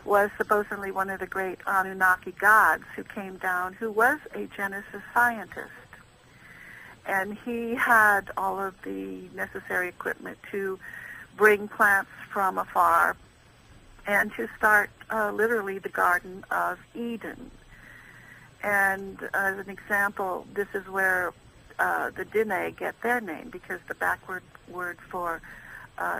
was supposedly one of the great Anunnaki gods who came down, who was a Genesis scientist. And he had all of the necessary equipment to bring plants from afar and to start literally the Garden of Eden. And as an example, this is where the Dene get their name, because the backward word for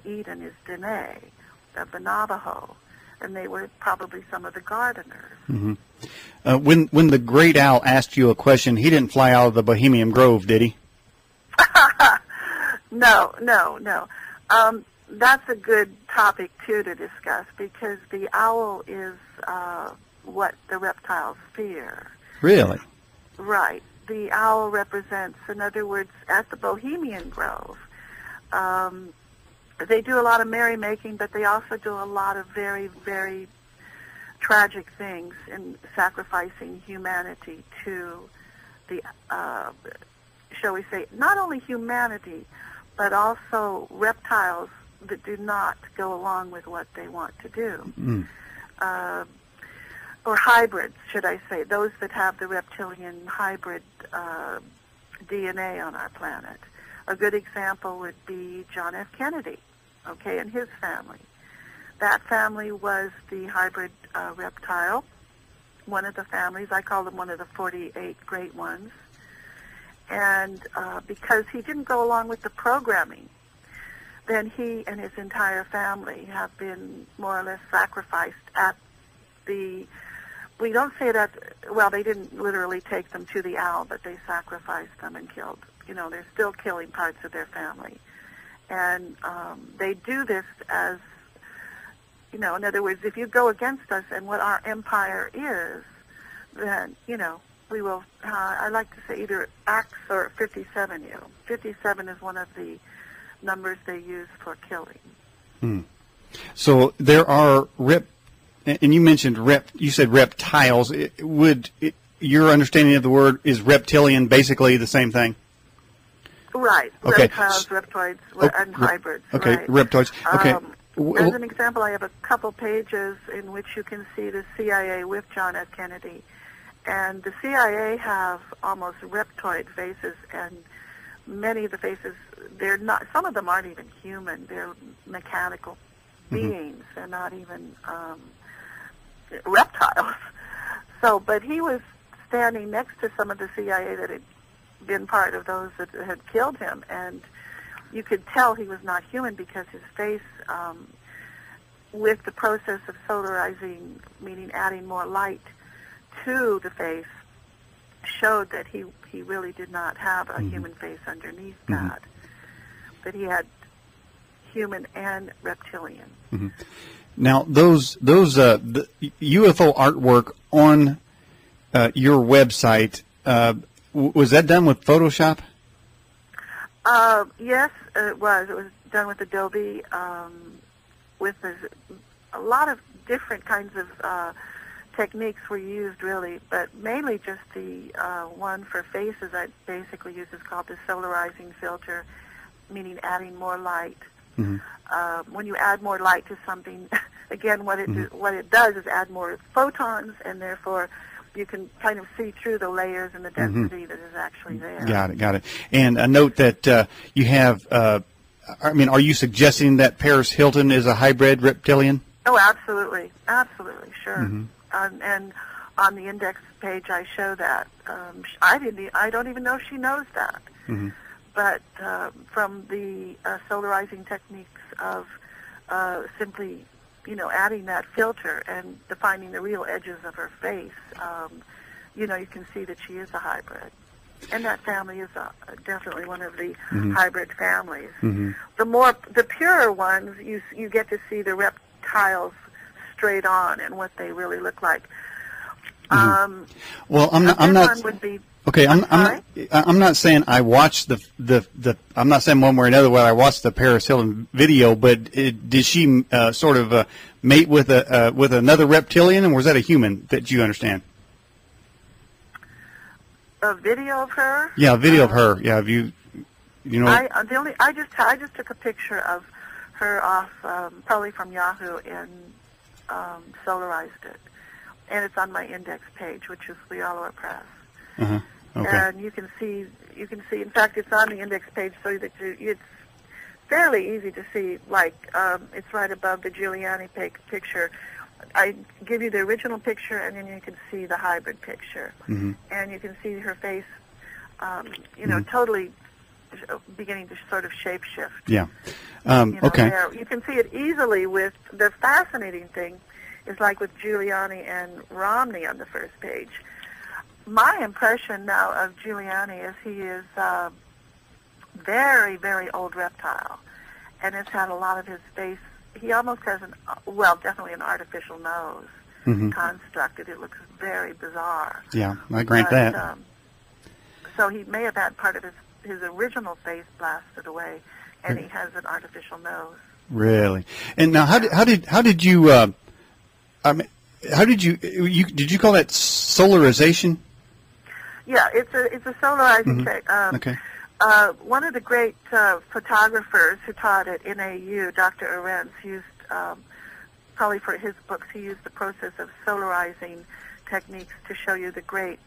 Eden is Dene, of the Navajo, and they were probably some of the gardeners. Mm-hmm. When the great owl asked you a question, he didn't fly out of the Bohemian Grove, did he? No. That's a good topic, too, to discuss, because the owl is what the reptiles fear. Really? Right. The owl represents, in other words, at the Bohemian Grove, they do a lot of merrymaking, but they also do a lot of very, very tragic things in sacrificing humanity to the, shall we say, not only humanity, but also reptiles that do not go along with what they want to do. Mm. Or hybrids, should I say, those that have the reptilian hybrid DNA on our planet. A good example would be John F. Kennedy, okay, and his family. That family was the hybrid reptile, one of the families. I call them one of the 48 great ones. And because he didn't go along with the programming, then he and his entire family have been more or less sacrificed at the, we don't say that, well, they didn't literally take them to the owl, but they sacrificed them and killed. You know, they're still killing parts of their family. And they do this as, you know, in other words, if you go against us and what our empire is, then, you know, we will, I like to say either axe or 57 you. 57 is one of the numbers they use for killing. Hmm. So there are and you mentioned you said reptiles. Your understanding of the word is reptilian basically the same thing? Right. Okay. Reptiles, reptoids, and hybrids. Okay, right. reptoids. Okay. As an example, I have a couple pages in which you can see the CIA with John F. Kennedy. And the CIA have almost reptoid faces, and many of the faces, they're not, some of them aren't even human. They're mechanical beings. They're not even reptiles. So, but he was standing next to some of the CIA that had been part of those that had killed him, and you could tell he was not human because his face, with the process of solarizing, meaning adding more light to the face, showed that he really did not have a human face underneath that, but he had human and reptilian. Mm-hmm. Now, those the UFO artwork on your website, was that done with Photoshop? Yes, it was. It was done with Adobe, with a lot of different kinds of techniques were used, really, but mainly just the one for faces I basically use is called the solarizing filter, meaning adding more light. When you add more light to something, again, what it does is add more photons, and therefore you can kind of see through the layers and the density that is actually there. Got it. And a note that you have, are you suggesting that Paris Hilton is a hybrid reptilian? Oh, absolutely, sure. And on the index page, I show that. I don't even know if she knows that. But from the solarizing techniques of simply, adding that filter and defining the real edges of her face, you can see that she is a hybrid. And that family is definitely one of the hybrid families. The purer ones, you get to see the reptiles straight on and what they really look like. Well, I'm not. Would be, okay, I'm not saying I watched I'm not saying one way or another whether I watched the Paris Hilton video, but did she sort of mate with another reptilian, and was that a human that you understand? A video of her? Yeah, a video of her. Yeah, have you know? I just took a picture of her off probably from Yahoo, and solarized it, and it's on my index page, which is Lealoa Press. Uh-huh. Okay. And you can see. In fact, it's on the index page, so that it's fairly easy to see. Like it's right above the Giuliani picture. I give you the original picture, and then you can see the hybrid picture, Mm-hmm. and you can see her face, Mm-hmm. totally beginning to sort of shape shift. Yeah. Okay. There. You can see it easily with the fascinating thing is like with Giuliani and Romney on the first page. My impression now of Giuliani is he is very, very old reptile, and has had a lot of his face. He almost has definitely an artificial nose Mm-hmm. constructed. It looks very bizarre. Yeah, I grant that. So he may have had part of his original face blasted away, and he has an artificial nose. Really? And now, how did you? Did you call that solarization? Yeah, it's a solarizing Mm-hmm. Okay. One of the great photographers who taught at NAU, Dr. Arentz, used, probably for his books, he used the process of solarizing techniques to show you the great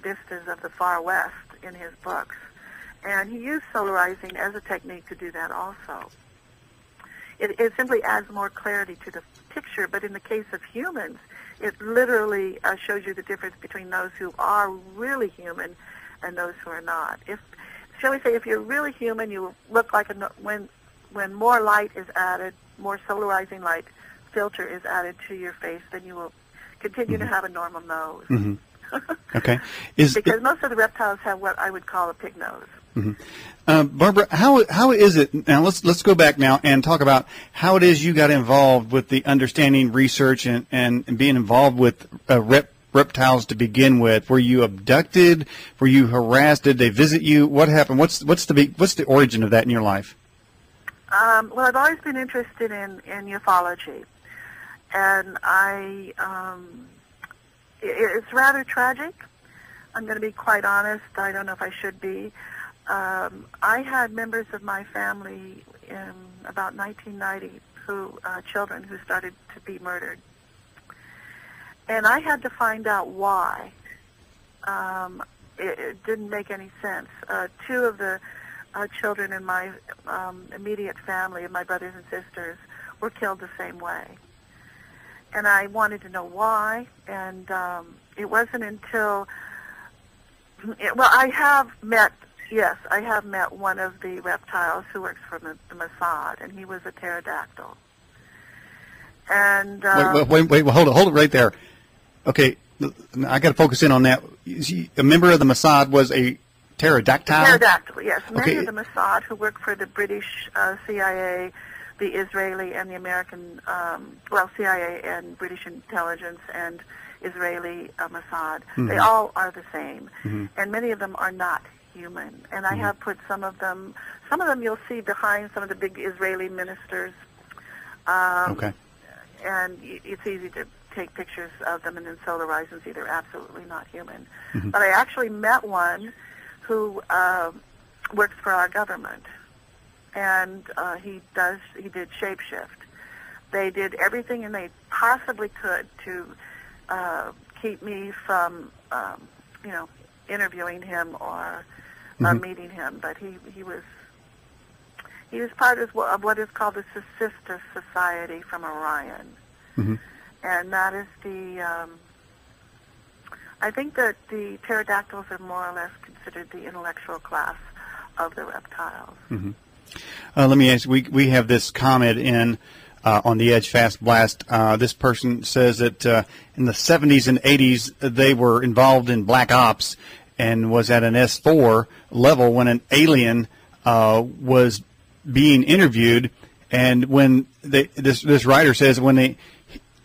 vistas of the far west in his books. And he used solarizing as a technique to do that also. It simply adds more clarity to the picture, but in the case of humans, it literally shows you the difference between those who are really human and those who are not. Shall we say, if you're really human, you look like when more light is added, more solarizing light filter is added to your face, then you will continue to have a normal nose. Mm-hmm. Okay. Because most of the reptiles have what I would call a pig nose. Mm-hmm. Barbara, how is it now? Let's go back now and talk about how it is you got involved with the understanding research and being involved with reptiles to begin with. Were you abducted? Were you harassed? Did they visit you? What happened? What's the origin of that in your life? Well, I've always been interested in ufology, and it's rather tragic. I'm going to be quite honest. I don't know if I should be. I had members of my family in about 1990 children who started to be murdered. And I had to find out why. It didn't make any sense. Two of the children in my immediate family, of my brothers and sisters, were killed the same way. And I wanted to know why, and it wasn't until... I have met one of the reptiles who works for the Mossad, and he was a pterodactyl. And wait, hold it right there. Okay, I got to focus in on that. A member of the Mossad was a pterodactyl? Pterodactyl, yes. Many Okay. of the Mossad who work for the British CIA, the Israeli and the American, CIA and British intelligence and Israeli Mossad, they all are the same. Mm-hmm. And many of them are not human. And I have put some of them you'll see behind some of the big Israeli ministers. Okay. And it's easy to take pictures of them and then solarize and see they're absolutely not human. Mm-hmm. But I actually met one who works for our government, and he did shapeshift. They did everything and they possibly could to keep me from interviewing him or meeting him, but he was part of what is called the Sister Society from Orion. Mm-hmm. And that is I think that the pterodactyls are more or less considered the intellectual class of the reptiles. Mm-hmm. Let me ask, we have this comment in on the Edge Fast Blast. This person says that in the 70s and 80s they were involved in black ops and was at an S4 level when an alien was being interviewed, and when this writer says when they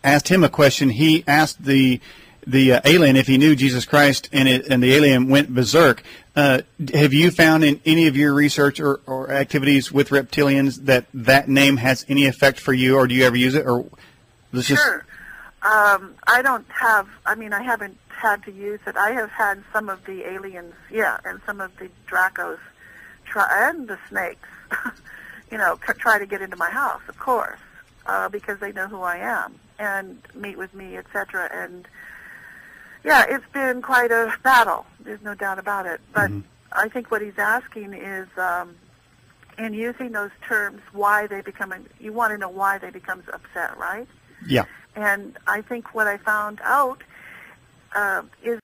asked him a question, he asked the alien if he knew Jesus Christ, and the alien went berserk. Have you found in any of your research or activities with reptilians that name has any effect for you, or do you ever use it? Or Sure. I haven't had to use it. I have had some of the aliens, and some of the Dracos and the snakes, try to get into my house, of course, because they know who I am. and meet with me, etc. And yeah, it's been quite a battle. There's no doubt about it. But I think what he's asking is, in using those terms, why they become, you want to know why they become upset, right? Yeah. And I think what I found out is